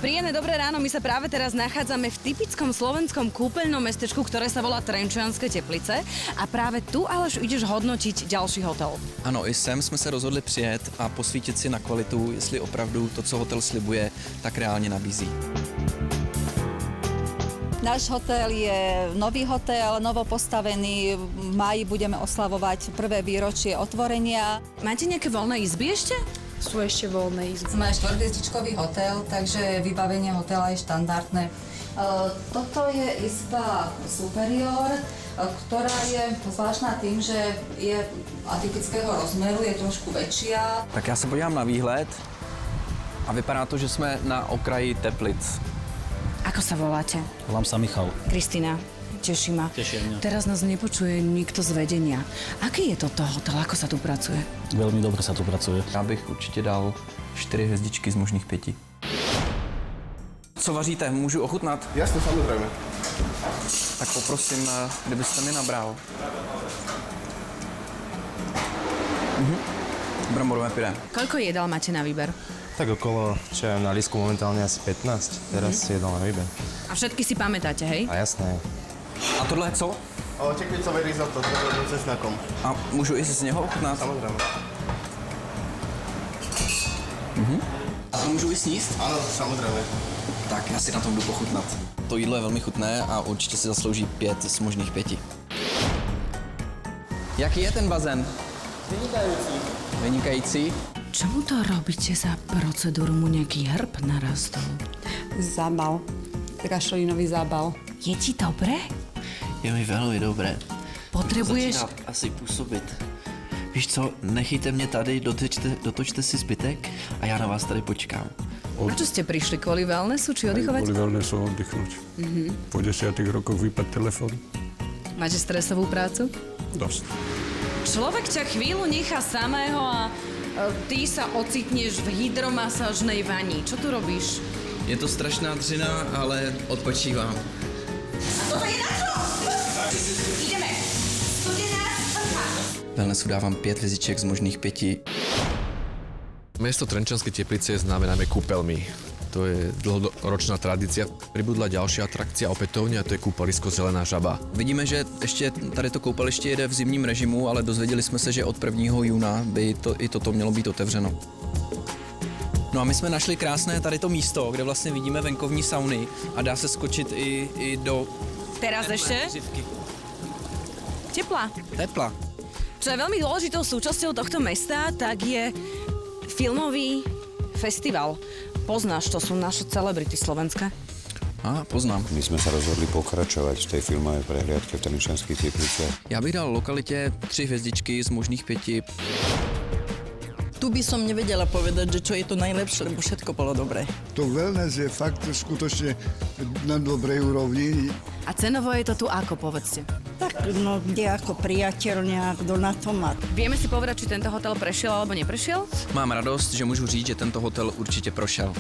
Príjemné dobré ráno, my sa práve teraz nachádzame v typickom slovenskom kúpeľnom mestečku, ktoré sa volá Trenčianske Teplice a práve tu Aleš ideš hodnotiť ďalší hotel. Ano, i sem jsme se rozhodli přijet a posvítit si na kvalitu, jestli opravdu to, co hotel slibuje, tak reálně nabízí. Náš hotel je nový hotel, novo postavený. V máji budeme oslavovať prvé výročie otvorenia. Máte nejaké voľné izby ešte? Sú ešte voľné izby. Sme štvorhviezdičkový hotel, takže vybavenie hotela je štandardné. Toto je izba Superior, ktorá je zvláštna tým, že je atypického rozmeru, je trošku väčšia. Tak já se podívám na výhled a vypadá to, že jsme na okraji Teplic. Ako sa voláte? Volám sa Michal. Kristina, teší ma. Teší mňa. Teraz nás nepočuje nikto z vedenia. Aký je toto hotel? Ako sa tu pracuje? Veľmi dobre sa tu pracuje. Já bych určitě dal 4 hvězdičky z možných 5. Co vaříte? Můžu ochutnat? Jasne, samozrejme. Tak poprosím, kdybyste mi nabral. Bramborové pyré. Koľko jedál máte na výber? Tak okolo, čo ja na lístku momentálne asi 15. Teraz si jedol na výber. A všetky si pamätáte, hej? A jasné. A tohle je co? Tekvicové risotto s dorodným cesnakom. A můžu i z něho ochutnat? Samozrejme. A to můžu i sníst? Áno, samozrejme. Tak já si na tom jdu pochutnat. To jídlo je velmi chutné a určitě si zaslouží 5 z možných 5. Jaký je ten bazén? Vynikající. Čemu to robíte za procedúru? Mu nejaký hrb narastol? Zábal. Rašelinový zábal. Je ti dobre? Je mi velmi dobré. Potrebuješ... Začíná asi působit. Víš co, nechejte mě tady, dotočte si zbytek a já na vás tady počkám. Prečo ste prišli? Kvôli wellnessu či oddychovať? Kvôli wellnessu oddychnúť. Po 10 rokoch vypad telefón. Máte stresovú prácu? Dosť. Človek ťa chvíľu nechá samého a ty sa ocitneš v hydromasážnej vani. Čo tu robíš? Je to strašná dřina, ale odpočívám. A toto je na čo? Ideme. Studená sprcha. Wellnessu dávám 5 hvězdiček z možných 5. Mesto Trenčianske Teplice je známe najmä kúpeľmi. To je dlhoročná tradícia. Pribudla ďalšia atrakcia opätovne a to je kúpalisko Zelená žaba. Vidíme, že ještě tady to koupaliště jede v zimním režimu, ale dozvěděli jsme se, že od 1. júna by i toto mělo být otevřeno. No a my jsme našli krásné tady to místo, kde vlastně vidíme venkovní sauny a dá se skočit i do Teraz ešte? přívky. Teplá. Tepla. Čo je veľmi dôležitou súčasťou tohto mesta, tak je filmový festival. Poznáš, to sú naše celebrity Slovenska? A, poznám. My sme sa rozhodli pokračovať v tej filmovej prehliadke v Trenčianskych Tepliciach. Já bych dal lokalitě 3 hvězdičky z možných 5. Tu by som nevedela povedať, že čo je to najlepšie, lebo všetko bolo dobré. To wellness je fakt skutočne na dobrej úrovni. A cenovo je to tu ako, povedzte? Tak, no, kde ako priateľne, kto na to má. Vieme si povedať, či tento hotel prešiel alebo neprešiel? Mám radost, že můžu říct, že tento hotel určitě prošel.